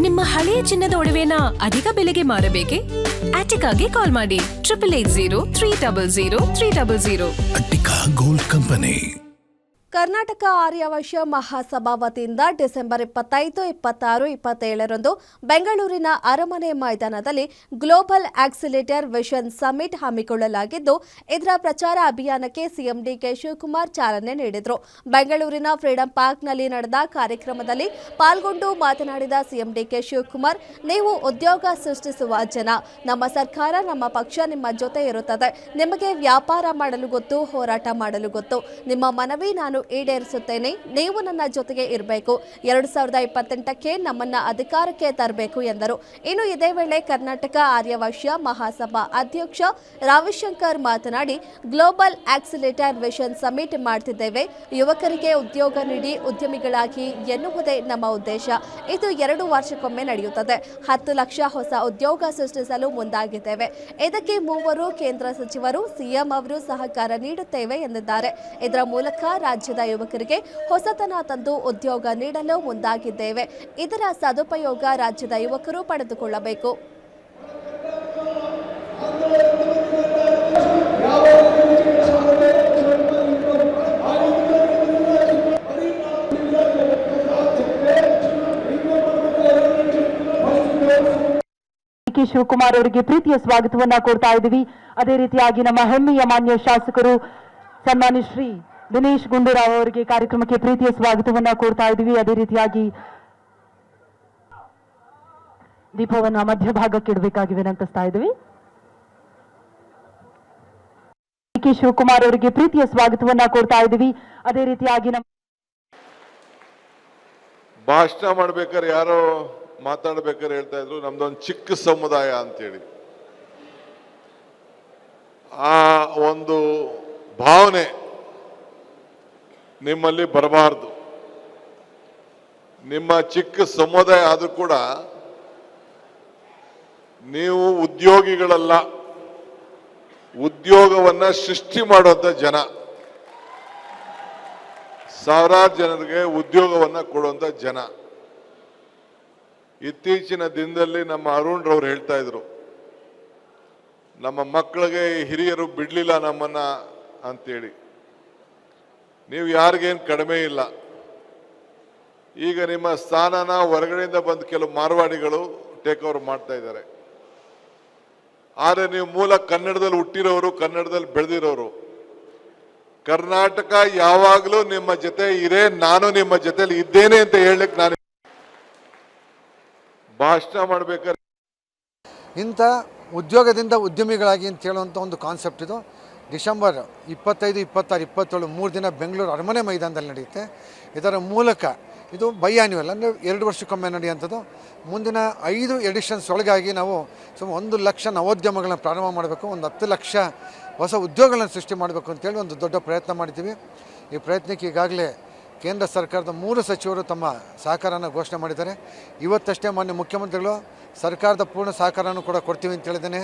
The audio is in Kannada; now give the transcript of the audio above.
ನಿಮ್ಮ ಹಳೆಯ ಚಿನ್ನದ ಒಡವೆನ ಅಧಿಕ ಬೆಲೆಗೆ ಮಾರಬೇಕೆ? ಆಟಿಕಾಗೆ ಕಾಲ್ ಮಾಡಿ 8880 ಅಟ್ಟಿಕಾ ಗೋಲ್ಡ್ ಕಂಪನಿ. ಕರ್ನಾಟಕ ಆರ್ಯವೈಶ್ಯ ಮಹಾಸಭಾ ವತಿಯಿಂದ ಡಿಸೆಂಬರ್ 25, 26, 27ರಂದು ಬೆಂಗಳೂರಿನ ಅರಮನೆ ಮೈದಾನದಲ್ಲಿ ಗ್ಲೋಬಲ್ ಆಕ್ಸಿಲೇಟರ್ ವಿಷನ್ ಸಮಿಟ್ ಹಮ್ಮಿಕೊಳ್ಳಲಾಗಿದ್ದು, ಇದರ ಪ್ರಚಾರ ಅಭಿಯಾನಕ್ಕೆ ಸಿಎಂ ಡಿಕೆ ಶಿವಕುಮಾರ್ ಚಾಲನೆ ನೀಡಿದರು. ಬೆಂಗಳೂರಿನ ಫ್ರೀಡಂ ಪಾರ್ಕ್ನಲ್ಲಿ ನಡೆದ ಕಾರ್ಯಕ್ರಮದಲ್ಲಿ ಪಾಲ್ಗೊಂಡು ಮಾತನಾಡಿದ ಸಿಎಂ ಡಿಕೆ ಶಿವಕುಮಾರ್, ನೀವು ಉದ್ಯೋಗ ಸೃಷ್ಟಿಸುವ ಜನ, ನಮ್ಮ ಸರ್ಕಾರ, ನಮ್ಮ ಪಕ್ಷ ನಿಮ್ಮ ಜೊತೆ ಇರುತ್ತದೆ. ನಿಮಗೆ ವ್ಯಾಪಾರ ಮಾಡಲು ಗೊತ್ತು, ಹೋರಾಟ ಮಾಡಲು ಗೊತ್ತು. ನಿಮ್ಮ ಮನವಿ ನಾನು ಈಡೇರಿಸುತ್ತೇನೆ. ನೀವು ನನ್ನ ಜೊತೆಗೆ ಇರಬೇಕು. 2028ಕ್ಕೆ ನಮ್ಮನ್ನ ಅಧಿಕಾರಕ್ಕೆ ತರಬೇಕು ಎಂದರು. ಇನ್ನು ಇದೇ ವೇಳೆ ಕರ್ನಾಟಕ ಆರ್ಯವೈಶ್ಯ ಮಹಾಸಭಾ ಅಧ್ಯಕ್ಷ ರವಿಶಂಕರ್ ಮಾತನಾಡಿ, ಗ್ಲೋಬಲ್ ಆಕ್ಸಿಲೇಟರ್ ವಿಷನ್ ಸಮಿಟ್ ಮಾಡ್ತಿದ್ದೇವೆ. ಯುವಕರಿಗೆ ಉದ್ಯೋಗ ನೀಡಿ ಉದ್ಯಮಿಗಳಾಗಿ ಎನ್ನುವುದೇ ನಮ್ಮ ಉದ್ದೇಶ. ಇದು 2 ವರ್ಷಕ್ಕೊಮ್ಮೆ ನಡೆಯುತ್ತದೆ. 10 ಲಕ್ಷ ಹೊಸ ಉದ್ಯೋಗ ಸೃಷ್ಟಿಸಲು ಮುಂದಾಗಿದ್ದೇವೆ. ಇದಕ್ಕೆ 3 ಕೇಂದ್ರ ಸಚಿವರು, ಸಿಎಂ ಅವರು ಸಹಕಾರ ನೀಡುತ್ತೇವೆ ಎಂದಿದ್ದಾರೆ. ಇದರ ಮೂಲಕ ರಾಜ್ಯದ ಯುವಕರಿಗೆ ಹೊಸತನ ತಂದು ಉದ್ಯೋಗ ನೀಡಲು ಮುಂದಾಗಿದ್ದೇವೆ. ಇದರ ಸದುಪಯೋಗ ರಾಜ್ಯದ ಯುವಕರು ಪಡೆದುಕೊಳ್ಳಬೇಕು. ಕೆ ಶಿವಕುಮಾರ್ ಅವರಿಗೆ ಪ್ರೀತಿಯ ಸ್ವಾಗತವನ್ನ ಕೊಡ್ತಾ ಇದ್ದೀವಿ. ಅದೇ ರೀತಿಯಾಗಿ ನಮ್ಮ ಹೆಮ್ಮೆಯ ಮಾನ್ಯ ಶಾಸಕರು ಸನ್ಮಾನ್ಯ ಶ್ರೀ ದಿನೇಶ್ ಗುಂಡೂರಾವ್ ಅವರಿಗೆ ಕಾರ್ಯಕ್ರಮಕ್ಕೆ ಪ್ರೀತಿಯ ಸ್ವಾಗತವನ್ನ ಕೊಡ್ತಾ ಇದ್ದೀವಿ. ಅದೇ ರೀತಿಯಾಗಿ ದೀಪವನ್ನ ಮಧ್ಯಭಾಗಕ್ಕೆ ಇಡಬೇಕಾಗಿ ವಿನಂತಿಸ್ತಾ ಇದ್ದೀವಿ. ಕೆ ಶಿವಕುಮಾರ್ ಅವರಿಗೆ ಪ್ರೀತಿಯ ಸ್ವಾಗತವನ್ನ ಕೊಡ್ತಾ ಇದ್ದೀವಿ. ಅದೇ ರೀತಿಯಾಗಿ ನಮ್ಮ ಭಾಷಣ ಮಾಡ್ಬೇಕಾದ್ರೆ ಯಾರೋ ಮಾತಾಡ್ಬೇಕಾದ್ರೆ ಹೇಳ್ತಾ ಇದ್ರು, ನಮ್ದೊಂದು ಚಿಕ್ಕ ಸಮುದಾಯ ಅಂತೇಳಿ. ಆ ಒಂದು ಭಾವನೆ ನಿಮ್ಮಲ್ಲಿ ಬರಬಾರದು. ನಿಮ್ಮ ಚಿಕ್ಕ ಸಮುದಾಯ ಆದ್ರೂ ಕೂಡ ನೀವು ಉದ್ಯೋಗಿಗಳಲ್ಲ, ಉದ್ಯೋಗವನ್ನ ಸೃಷ್ಟಿ ಮಾಡುವಂತ ಜನ, ಸಾವಿರಾರು ಜನರಿಗೆ ಉದ್ಯೋಗವನ್ನ ಕೊಡುವಂತ ಜನ. ಇತ್ತೀಚಿನ ದಿನದಲ್ಲಿ ನಮ್ಮ ಅರುಣ್ ರವರು ಹೇಳ್ತಾ ಇದ್ರು, ನಮ್ಮ ಮಕ್ಕಳಿಗೆ ಹಿರಿಯರು ಬಿಡ್ಲಿಲ್ಲ ನಮ್ಮನ್ನ ಅಂತೇಳಿ. ನೀವು ಯಾರಿಗೇನು ಕಡಿಮೆ ಇಲ್ಲ. ಈಗ ನಿಮ್ಮ ಸ್ಥಾನನ ಹೊರಗಡೆಯಿಂದ ಬಂದು ಕೆಲವು ಮಾರ್ವಾಡಿಗಳು ಟೇಕ್ ಓವರ್ ಮಾಡ್ತಾ ಇದ್ದಾರೆ. ಆದರೆ ನೀವು ಮೂಲ ಕನ್ನಡದಲ್ಲಿ ಹುಟ್ಟಿರೋರು, ಕನ್ನಡದಲ್ಲಿ ಬೆಳೆದಿರೋರು. ಕರ್ನಾಟಕ ಯಾವಾಗಲೂ ನಿಮ್ಮ ಜೊತೆ ಇದೆ, ನಾನು ನಿಮ್ಮ ಜೊತೆಲಿ ಇದ್ದೇನೆ ಅಂತ ಹೇಳಲಿಕ್ಕೆ ನಾನು ಭಾಷಣ ಮಾಡ್ಬೇಕಾದ್ರೆ ಇಂಥ ಉದ್ಯೋಗದಿಂದ ಉದ್ಯಮಿಗಳಾಗಿ ಅಂತ ಹೇಳುವಂಥ ಒಂದು ಕಾನ್ಸೆಪ್ಟ್ ಇದು. ಡಿಸೆಂಬರ್ 25, 26, 27 3 ದಿನ ಬೆಂಗಳೂರು ಅರಮನೆ ಮೈದಾನದಲ್ಲಿ ನಡೆಯುತ್ತೆ. ಇದರ ಮೂಲಕ ಇದು ಬೈಆನ್ಯುವಲ್ ಅಂದರೆ 2 ವರ್ಷಕ್ಕೊಮ್ಮೆ ನಡೆಯುವಂಥದ್ದು. ಮುಂದಿನ 5 ಎಡಿಷನ್ಸ್ ಒಳಗಾಗಿ ನಾವು 1 ಲಕ್ಷ ನವೋದ್ಯಮಗಳನ್ನ ಪ್ರಾರಂಭ ಮಾಡಬೇಕು, ಒಂದು 10 ಲಕ್ಷ ಹೊಸ ಉದ್ಯೋಗಗಳನ್ನು ಸೃಷ್ಟಿ ಮಾಡಬೇಕು ಅಂತೇಳಿ ಒಂದು ದೊಡ್ಡ ಪ್ರಯತ್ನ ಮಾಡಿದ್ದೀವಿ. ಈ ಪ್ರಯತ್ನಕ್ಕೆ ಈಗಾಗಲೇ ಕೇಂದ್ರ ಸರ್ಕಾರದ 3 ಸಚಿವರು ತಮ್ಮ ಸಹಕಾರನ ಘೋಷಣೆ ಮಾಡಿದ್ದಾರೆ. ಇವತ್ತಷ್ಟೇ ಮಾನ್ಯ ಮುಖ್ಯಮಂತ್ರಿಗಳು ಸರ್ಕಾರದ ಪೂರ್ಣ ಸಹಕಾರನೂ ಕೂಡ ಕೊಡ್ತೀವಿ ಅಂತ ಹೇಳಿದ್ದೇನೆ.